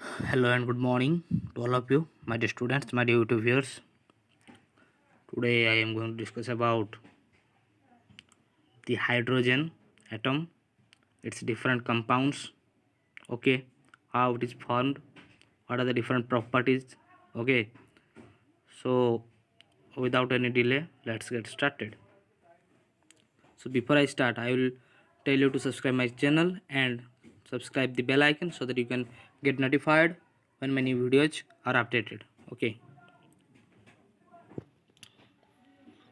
Hello and good morning to all of you, my dear students, my dear YouTube viewers. Today I am going to discuss about the hydrogen atom, its different compounds, okay, how it is formed, what are the different properties, okay. So without any delay, let's get started. So before I start, I will tell you to subscribe my channel and subscribe the bell icon so that you can get notified when my new videos are updated, okay.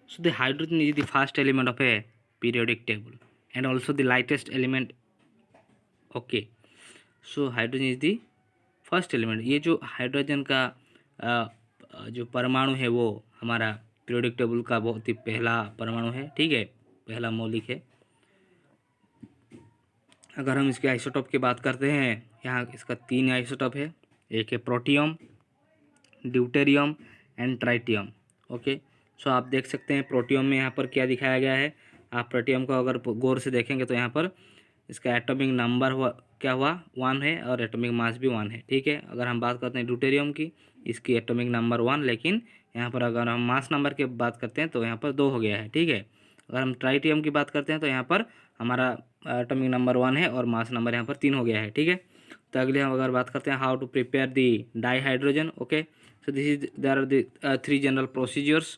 So the hydrogen is the first element of a periodic table and also the lightest element. Okay, so hydrogen is the first element. ये जो hydrogen का जो परमाणु है वो हमारा periodic table का बहुत ही पहला परमाणु है. ठीक है, पहला मौलिक है. अगर हम इसके आइसोटॉप की बात करते हैं, यहाँ इसका 3 आइसोटॉप है. एक है protium, deuterium and tritium. Okay, so आप देख सकते हैं प्रोटियम में यहाँ पर क्या दिखाया गया है. आप प्रोटियम को अगर गौर से देखेंगे तो यहाँ पर इसका एटॉमिक नंबर हुआ क्या हुआ 1 है और एटॉमिक मास भी 1 है. ठीक है, अगर हम बात करते हैं ड्यूटेरियम की, इसकी एटॉमिक नंबर 1, लेकिन यहाँ पर अगर हम मास नंबर की बात करते हैं तो यहाँ पर 2 हो गया है. ठीक है, अगर हम ट्राइटियम की बात करते हैं तो यहाँ पर हमारा एटॉमिक नंबर 1 है और मास नंबर यहाँ पर 3 हो गया है. ठीक है, तो अगले हम अगर बात करते हैं how to prepare the dihydrogen. Okay, so there are the 3 general procedures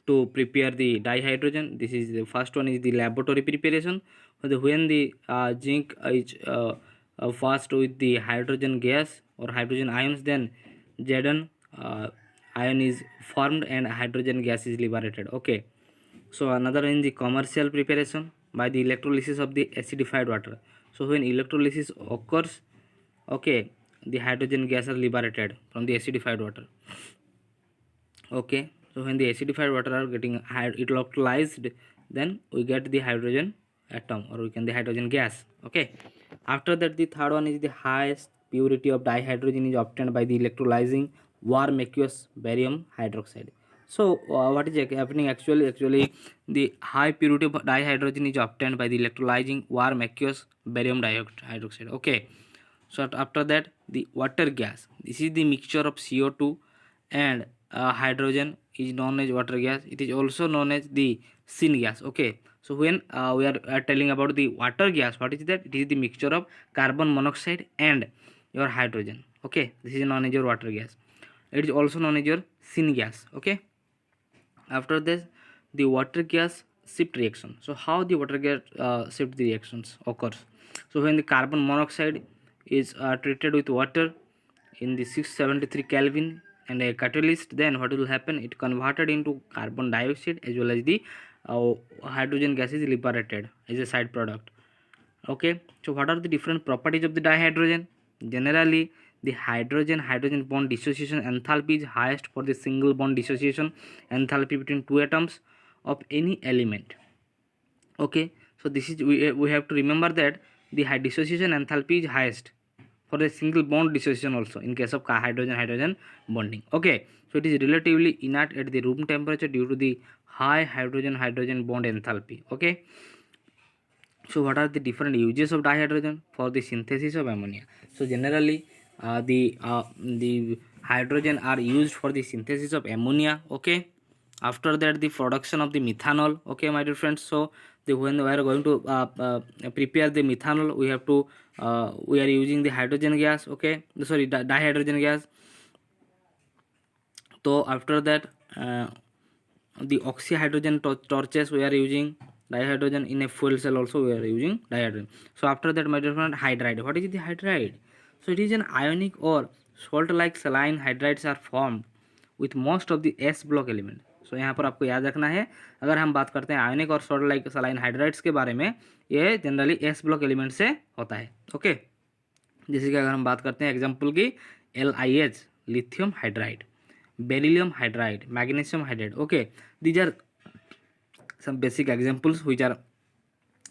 to prepare the dihydrogen. This is the first one is the laboratory preparation. When the zinc is fast with the hydrogen gas or hydrogen ions, then Zn ion is formed and hydrogen gas is liberated. Okay, so another in the commercial preparation by the electrolysis of the acidified water. So when electrolysis occurs, okay, the hydrogen gas are liberated from the acidified water. Okay, so when the acidified water are getting electrolyzed, then we get the hydrogen atom or we can the hydrogen gas. Okay, after that the third one is the highest purity of dihydrogen is obtained by the electrolyzing warm aqueous barium hydroxide. So what is happening actually the high purity of dihydrogen is obtained by the electrolyzing warm aqueous barium hydroxide. Okay, so after that the water gas, this is the mixture of CO2 and hydrogen is known as water gas. It is also known as the syn gas. Okay, so when we are telling about the water gas, what is that? It is the mixture of carbon monoxide and your hydrogen. Okay, this is known as your water gas. It is also known as your syn gas. Okay, after this the water gas shift reaction. So how the water gas shift the reactions occurs? So when the carbon monoxide is treated with water in the 673 Kelvin and a catalyst, then what will happen? It converted into carbon dioxide as well as the hydrogen gas is liberated as a side product. Okay, so what are the different properties of the dihydrogen? Generally the hydrogen bond dissociation enthalpy is highest for the single bond dissociation enthalpy between two atoms of any element. Okay, so this is we have to remember that the dissociation enthalpy is highest for the single bond dissociation also in case of hydrogen bonding. Okay, so it is relatively inert at the room temperature due to the high hydrogen bond enthalpy. Okay, so what are the different uses of dihydrogen? For the synthesis of ammonia. So generally the hydrogen are used for the synthesis of ammonia. Okay, after that the production of the methanol. Okay, my dear friends, so when we are going to prepare the methanol, we have to we are using the hydrogen gas. Okay, sorry, dihydrogen gas. So after that the oxyhydrogen torches we are using dihydrogen. In a fuel cell also we are using dihydrogen. So after that, my dear friend, hydride. What is the hydride? So it is an ionic or salt like saline hydrides are formed with most of the S block element. So यहाँ पर आपको याद रखना है, अगर हम बात करते हैं आयोनिक और सॉल्ट लाइक सलाइन हाइड्राइड्स के बारे में, ये जनरली एस ब्लॉक एलिमेंट से होता है. ओके, जैसे कि अगर हम बात करते हैं एग्जांपल की LiH lithium hydride, beryllium hydride, magnesium hydride. Okay, these are some basic examples which are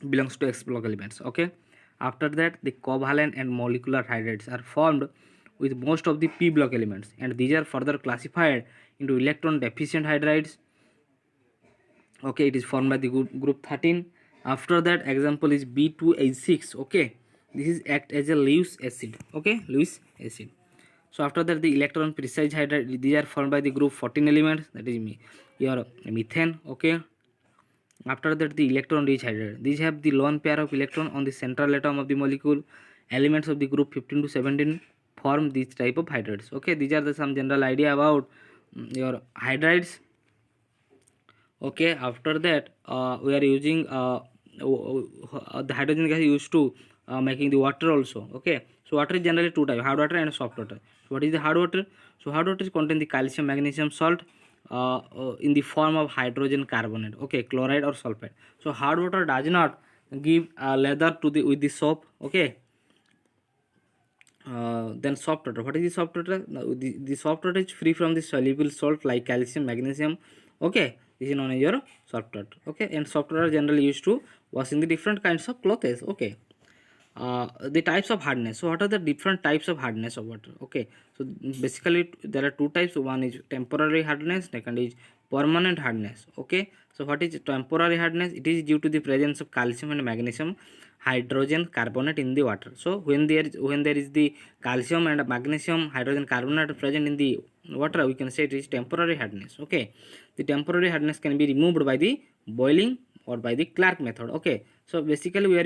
belongs to S block elements. Okay, after that the covalent and molecular hydrides are formed with most of the P block elements, and these are further classified into electron deficient hydrides. Okay, it is formed by the group 13. After that example is B2H6. Okay, this is act as a Lewis acid. Okay, Lewis acid. So after that, the electron precise hydride, these are formed by the group 14 elements, that is your methane. Okay, after that, the electron rich hydride, these have the lone pair of electron on the central atom of the molecule. Elements of the group 15 to 17 form this type of hydrides. Okay, these are the some general idea about your hydrides. Okay, after that, we are using the hydrogen gas used to making the water also. Okay, so water is generally two types, hard water and soft water. So what is the hard water? So hard water is contain the calcium magnesium salt in the form of hydrogen carbonate. Okay, chloride or sulfide. So hard water does not give leather to the with the soap. Okay, then soft water. What is the soft water? The soft water is free from the soluble salt like calcium, magnesium. Okay, this is known as your soft water. Okay, and soft water are generally used to washing the different kinds of clothes. Okay, the types of hardness. So what are the different types of hardness of water? Okay, so basically there are two types. One is temporary hardness, second is permanent hardness. Okay, so what is temporary hardness? It is due to the presence of calcium and magnesium hydrogen carbonate in the water. So when there is the calcium and magnesium hydrogen carbonate present in the water, we can say it is temporary hardness. Okay, the temporary hardness can be removed by the boiling or by the Clark method. Okay, so basically we are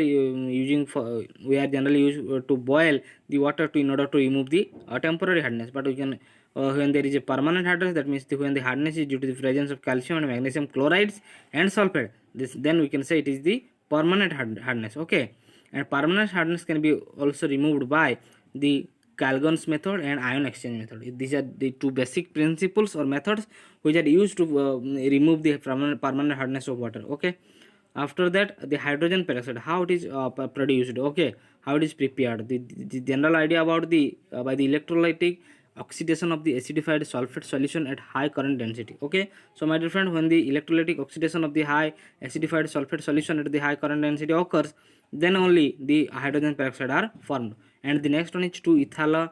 we are generally used to boil the water to in order to remove the temporary hardness, but we can when there is a permanent hardness, that means when the hardness is due to the presence of calcium and magnesium chlorides and sulfate, this then we can say it is the permanent hardness. Okay, and permanent hardness can be also removed by the Calgon's method and ion exchange method. These are the two basic principles or methods which are used to remove the permanent hardness of water. Okay, after that, the hydrogen peroxide, how it is produced. Okay, how it is prepared. The general idea about the by the electrolytic oxidation of the acidified sulfate solution at high current density. Okay, so my dear friend, when the electrolytic oxidation of the high acidified sulfate solution at the high current density occurs, then only the hydrogen peroxide are formed. And the next one is to ethyl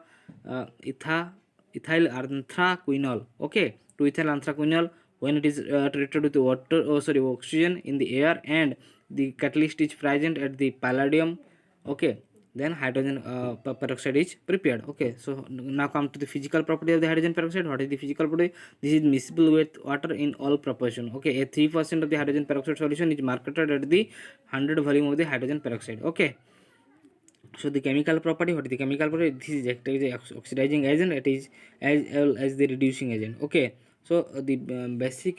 anthraquinol. Okay, to ethyl anthraquinol, when it is treated with water, oxygen in the air, and the catalyst is present at the palladium. Okay, then hydrogen peroxide is prepared. Okay, so now come to the physical property of the hydrogen peroxide. What is the physical property? This is miscible with water in all proportion. Okay, a 3% of the hydrogen peroxide solution is marketed at the 100 volume of the hydrogen peroxide. Okay, so the chemical property, what is the chemical property? This is acting as oxidizing agent, it is as well as the reducing agent. Okay, so the basic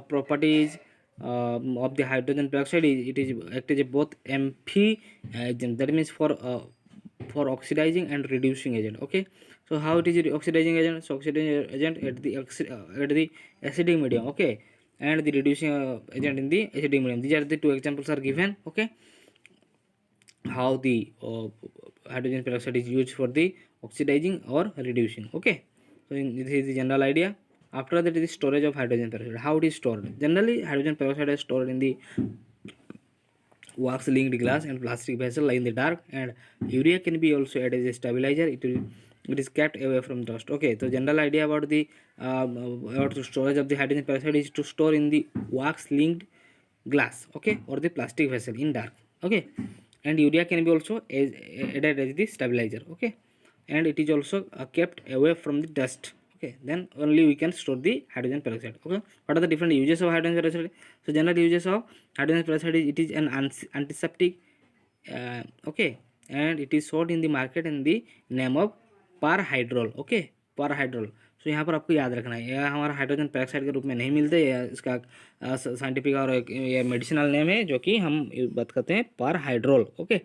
properties of the hydrogen peroxide is it is act as a both amphi agent, that means for oxidizing and reducing agent. Okay, so how it is oxidizing agent? So oxidizing agent at the acidic medium. Okay, and the reducing agent in the acidic medium. These are the two examples are given. Okay, how the hydrogen peroxide is used for the oxidizing or reducing. Okay, so this is the general idea. After that, is storage of hydrogen peroxide. How it is stored? Generally, hydrogen peroxide is stored in the wax linked glass and plastic vessel in the dark, and urea can be also added as a stabilizer. It is kept away from dust. Okay, so general idea about the storage of the hydrogen peroxide is to store in the wax linked glass, okay, or the plastic vessel in dark. Okay, and urea can be also added as the stabilizer. Okay, and it is also kept away from the dust. Okay, then only we can store the hydrogen peroxide. Okay, what are the different uses of hydrogen peroxide? So general uses of hydrogen peroxide is it is an antiseptic. Okay, and it is sold in the market in the name of perhydrol. Okay, perhydrol. So यहाँ पर आपको याद रखना है, यह हमारा hydrogen peroxide के रूप में नहीं मिलते, यह इसका साइंटिफिक और ये मेडिसिनल नेम है जो कि हम बात करते हैं perhydrol. Okay,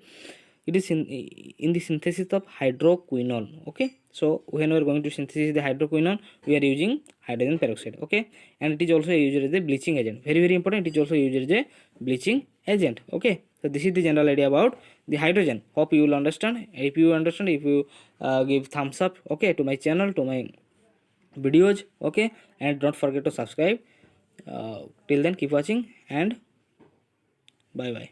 it is in the synthesis of hydroquinone. Okay, so when we are going to synthesize the hydroquinone, we are using hydrogen peroxide. Okay, and it is also used as a bleaching agent. Very very important, it is also used as a bleaching agent. Okay, so this is the general idea about the hydrogen. Hope you will understand. If you understand, if you give thumbs up, okay, to my channel, to my videos. Okay, and don't forget to subscribe. Till then, keep watching and bye bye.